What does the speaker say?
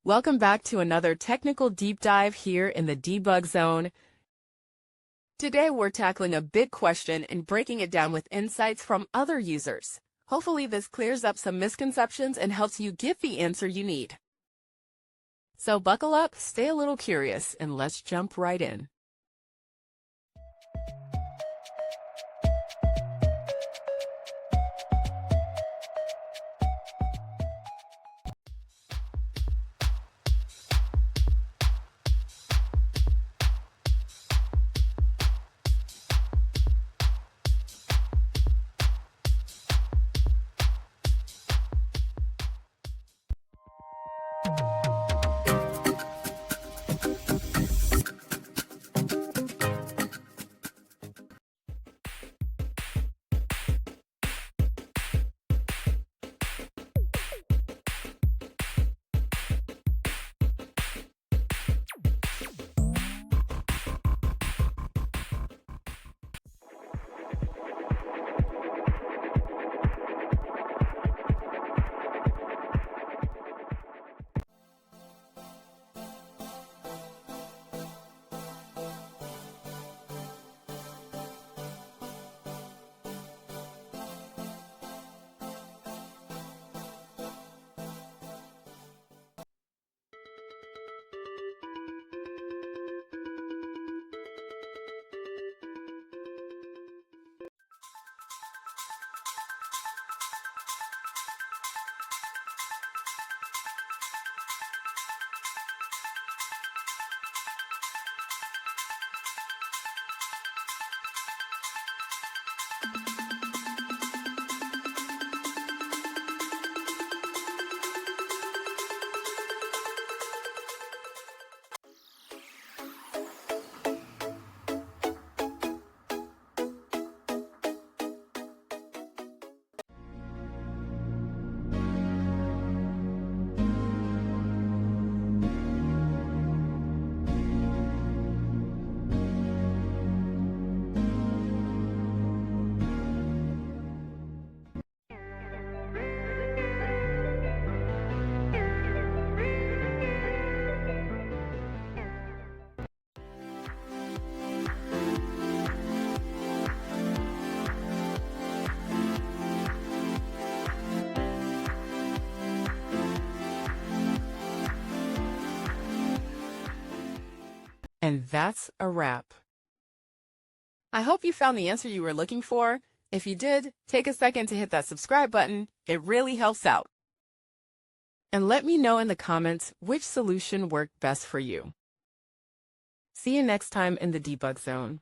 Welcome back to another technical deep dive here in the debug zone. Today we're tackling a big question and breaking it down with insights from other users. Hopefully this clears up some misconceptions and helps you get the answer you need. So buckle up, stay a little curious, and let's jump right in. And that's a wrap. I hope you found the answer you were looking for. If you did, take a second to hit that subscribe button. It really helps out. And let me know in the comments which solution worked best for you. See you next time in the debug zone.